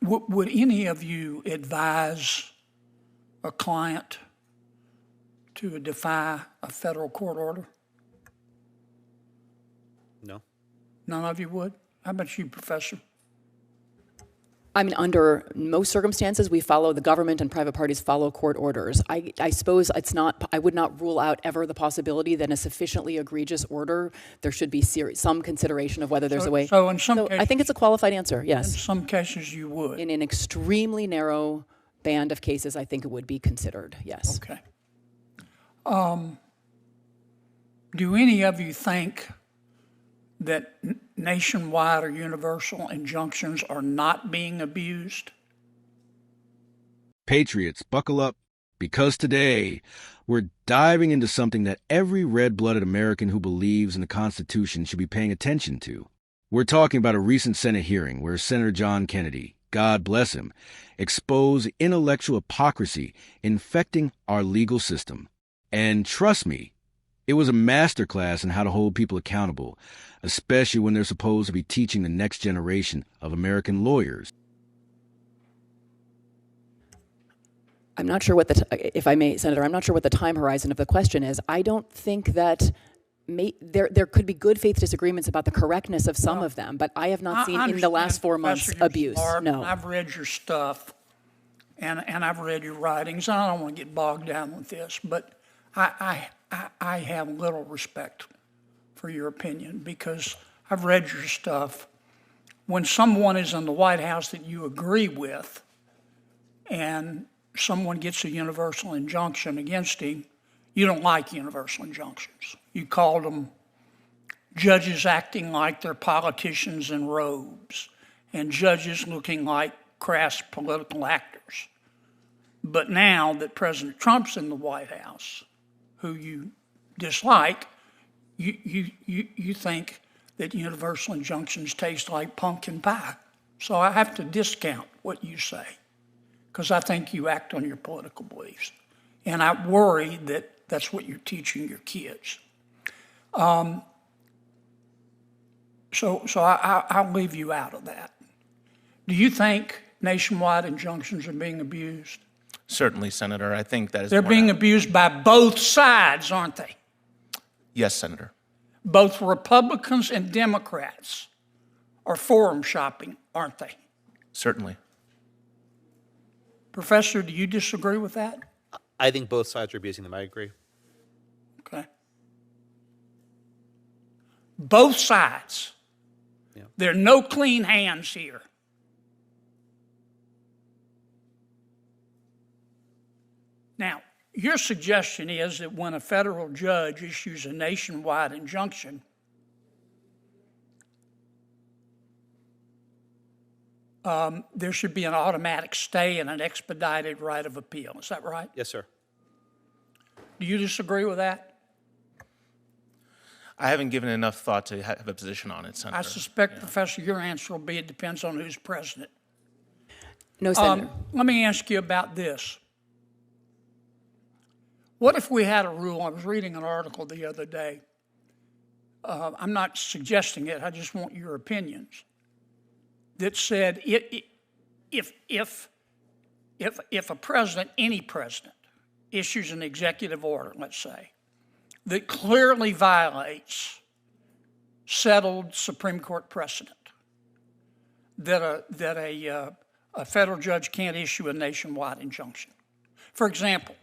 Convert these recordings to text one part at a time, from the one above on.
Would any of you advise a client to defy a federal court order? No. None of you would? How about you, Professor? I mean, under most circumstances, we follow the government and private parties follow court orders. I suppose it's not, I would not rule out ever the possibility that in a sufficiently egregious order, there should be some consideration of whether there's a way. So in some cases, I think it's a qualified answer, yes. in some cases you would. In an extremely narrow band of cases, I think it would be considered, yes. Okay. Do any of you think that nationwide or universal injunctions are not being abused? Patriots, buckle up, because today we're diving into something that every red-blooded American who believes in the Constitution should be paying attention to. We're talking about a recent Senate hearing where Senator John Kennedy, God bless him, exposed intellectual hypocrisy infecting our legal system. And trust me, it was a masterclass in how to hold people accountable, especially when they're supposed to be teaching the next generation of American lawyers. I'm not sure what if I may, Senator, I'm not sure what the time horizon of the question is. I don't think that there could be good faith disagreements about the correctness of some of them, but I have not seen in the last 4 months abuse. No. I've read your stuff, and I've read your writings. I don't want to get bogged down with this, but I have little respect for your opinion because I've read your stuff. When someone is in the White House that you agree with and someone gets a universal injunction against him, you don't like universal injunctions. You called them judges acting like they're politicians in robes and judges looking like crass political actors. But now that President Trump's in the White House, who you dislike, you think that universal injunctions taste like pumpkin pie. So I have to discount what you say because I think you act on your political beliefs. And I worry that that's what you're teaching your kids. So I'll leave you out of that. Do you think nationwide injunctions are being abused? Certainly, Senator. I think that is. They're being abused by both sides, aren't they? Yes, Senator. Both Republicans and Democrats are forum shopping, aren't they? Certainly. Professor, do you disagree with that? I think both sides are abusing them. I agree. Okay. Both sides. Yeah. There are no clean hands here. Now, your suggestion is that when a federal judge issues a nationwide injunction, there should be an automatic stay and an expedited right of appeal. Is that right? Yes, sir. Do you disagree with that? I haven't given enough thought to have a position on it, Senator. I suspect, Professor, your answer will be it depends on who's president. No, Senator. Let me ask you about this. What if we had a rule? I was reading an article the other day. I'm not suggesting it. I just want your opinions. That said, if a president, any president, issues an executive order, let's say, that clearly violates settled Supreme Court precedent, that a federal judge can't issue a nationwide injunction. For example,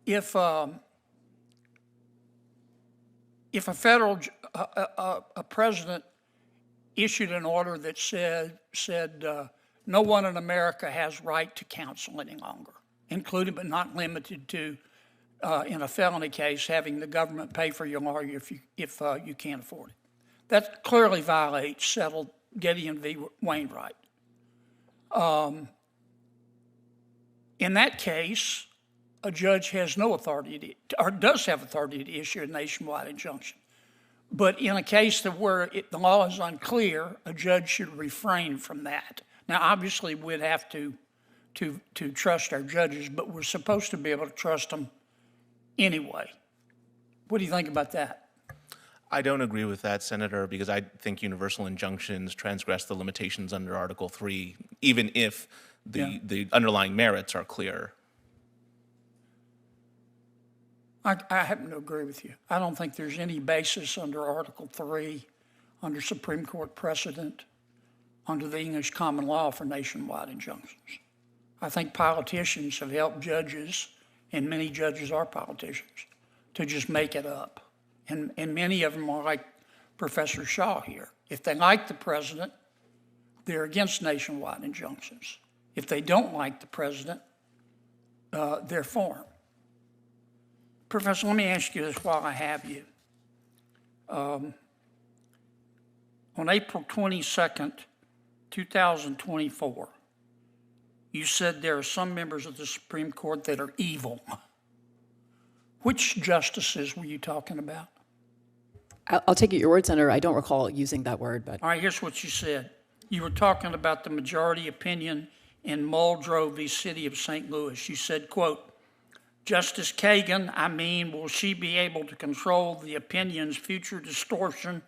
if a federal a president issued an order that said no one in America has right to counsel any longer, including but not limited to, in a felony case, having the government pay for your lawyer if you can't afford it. That clearly violates settled Gideon v. Wainwright. In that case, a judge has no authority or does have authority to issue a nationwide injunction. But in a case where the law is unclear, a judge should refrain from that. Now, obviously, we'd have to to trust our judges, but we're supposed to be able to trust them anyway. What do you think about that? I don't agree with that, Senator, because I think universal injunctions transgress the limitations under Article 3, even if the underlying merits are clear. I happen to agree with you. I don't think there's any basis under Article 3, under Supreme Court precedent, under the English common law for nationwide injunctions. I think politicians have helped judges, and many judges are politicians, to just make it up. And many of them are like Professor Shaw here. If they like the president, they're against nationwide injunctions. If they don't like the president, they're for him. Professor, let me ask you this while I have you. On April 22nd, 2024, you said there are some members of the Supreme Court that are evil. Which justices were you talking about? I'll take it your word, Senator. I don't recall using that word, but All right, here's what you said. You were talking about the majority opinion in Muldrow v. City of St. Louis. You said, quote, Justice Kagan, will she be able to control the opinion's future distortion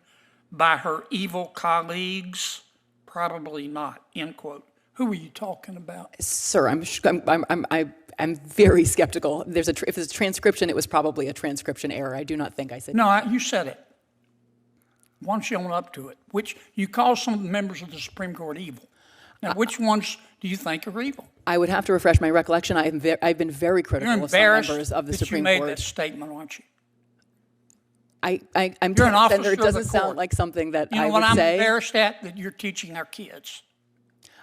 by her evil colleagues? Probably not, end quote. Who were you talking about? sir, I'm very skeptical. If it's a transcription, it was probably a transcription error. I do not think I said. No, you said it. Why don't you own up to it? Which you call some of the members of the Supreme Court evil. Now, which ones do you think are evil? I would have to refresh my recollection. I've been very critical You're of some embarrassed members of the that Supreme you made Court. that statement, aren't you? I'm You're an officer Senator, it of the doesn't sound court. like something that You know I what would I'm say. embarrassed at? That you're teaching our kids.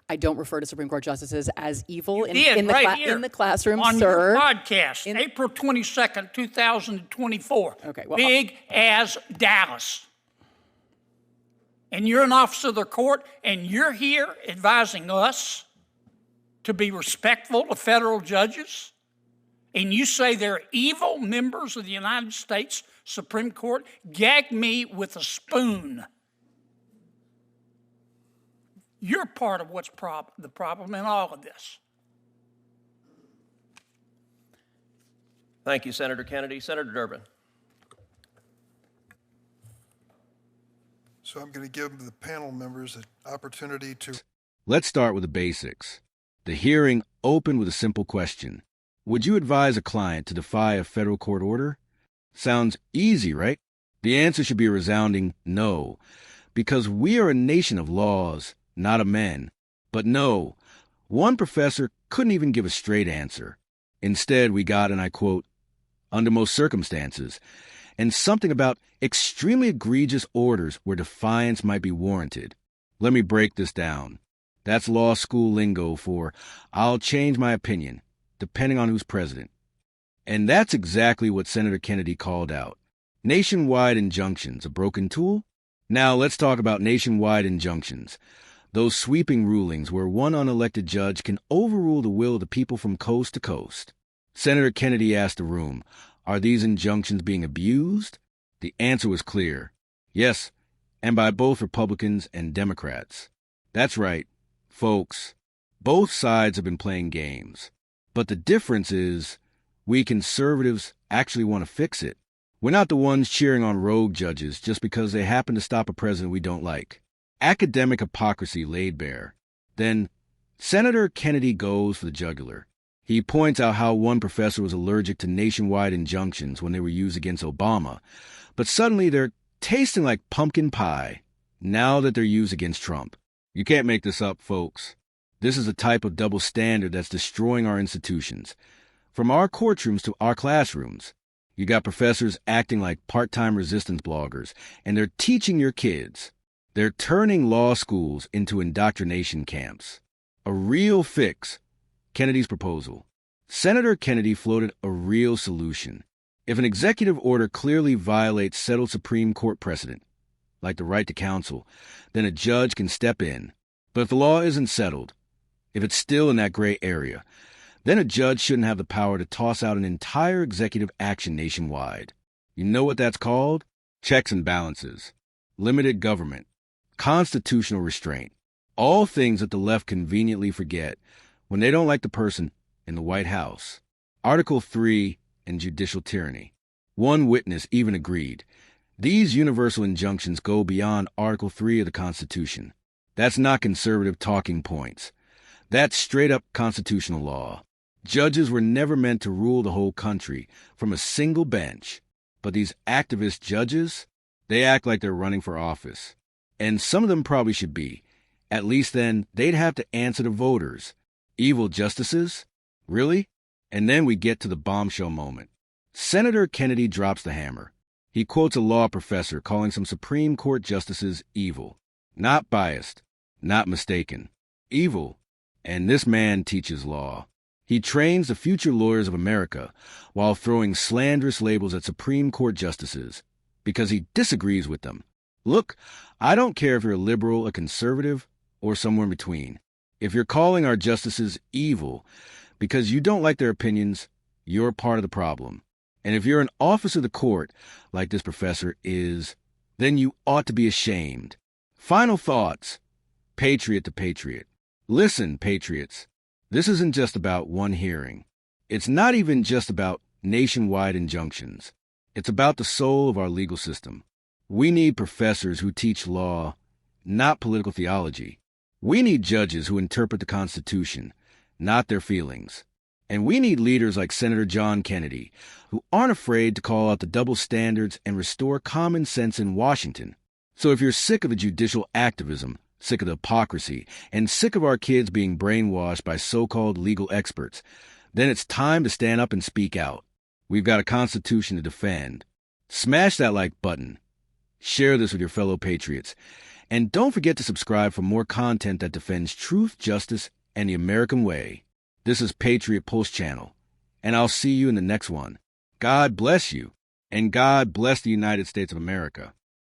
I don't refer to Supreme Court justices as evil You did, in here the classroom, on sir. your podcast, April 22nd, 2024. Okay, well, Big as Dallas. And you're an officer of the court, and you're here advising us to be respectful to federal judges, and you say they're evil members of the United States Supreme Court? Gag me with a spoon. You're part of what's the problem in all of this. Thank you, Senator Kennedy. Senator Durbin. So I'm going to give the panel members an opportunity to. Let's start with the basics. The hearing opened with a simple question. Would you advise a client to defy a federal court order? Sounds easy, right? The answer should be a resounding no, because we are a nation of laws, not of men. But no, one professor couldn't even give a straight answer. Instead, we got, and I quote, under most circumstances, and something about extremely egregious orders where defiance might be warranted. Let me break this down. That's law school lingo for I'll change my opinion, depending on who's president. And that's exactly what Senator Kennedy called out. Nationwide injunctions, a broken tool? Now let's talk about nationwide injunctions. Those sweeping rulings where one unelected judge can overrule the will of the people from coast to coast. Senator Kennedy asked the room, are these injunctions being abused? The answer was clear. Yes, and by both Republicans and Democrats. That's right, folks. Both sides have been playing games. But the difference is, we conservatives actually want to fix it. We're not the ones cheering on rogue judges just because they happen to stop a president we don't like. Academic hypocrisy laid bare. Then, Senator Kennedy goes for the jugular. He points out how one professor was allergic to nationwide injunctions when they were used against Obama, but suddenly they're tasting like pumpkin pie now that they're used against Trump. You can't make this up, folks. This is a type of double standard that's destroying our institutions. From our courtrooms to our classrooms, you got professors acting like part-time resistance bloggers, and they're teaching your kids. They're turning law schools into indoctrination camps. A real fix. Kennedy's proposal. Senator Kennedy floated a real solution. If an executive order clearly violates settled Supreme Court precedent, like the right to counsel, then a judge can step in. But if the law isn't settled, if it's still in that gray area, then a judge shouldn't have the power to toss out an entire executive action nationwide. You know what that's called? Checks and balances, limited government, constitutional restraint, all things that the left conveniently forget when they don't like the person in the White House. Article 3 and judicial tyranny. One witness even agreed. These universal injunctions go beyond Article 3 of the Constitution. That's not conservative talking points. That's straight-up constitutional law. Judges were never meant to rule the whole country from a single bench. But these activist judges, they act like they're running for office. And some of them probably should be. At least then, they'd have to answer to voters. Evil justices? Really? And then we get to the bombshell moment. Senator Kennedy drops the hammer. He quotes a law professor calling some Supreme Court justices evil. Not biased, not mistaken. Evil. And this man teaches law. He trains the future lawyers of America while throwing slanderous labels at Supreme Court justices because he disagrees with them. Look, I don't care if you're a liberal, a conservative, or somewhere in between. If you're calling our justices evil because you don't like their opinions, you're part of the problem. And if you're an officer of the court, like this professor is, then you ought to be ashamed. Final thoughts. Patriot to Patriot. Listen, Patriots. This isn't just about one hearing. It's not even just about nationwide injunctions. It's about the soul of our legal system. We need professors who teach law, not political theology. We need judges who interpret the Constitution, not their feelings. And we need leaders like Senator John Kennedy, who aren't afraid to call out the double standards and restore common sense in Washington. So if you're sick of the judicial activism, sick of the hypocrisy, and sick of our kids being brainwashed by so-called legal experts, then it's time to stand up and speak out. We've got a Constitution to defend. Smash that like button. Share this with your fellow patriots. And don't forget to subscribe for more content that defends truth, justice, and the American way. This is Patriot Pulse Channel, and I'll see you in the next one. God bless you, and God bless the United States of America.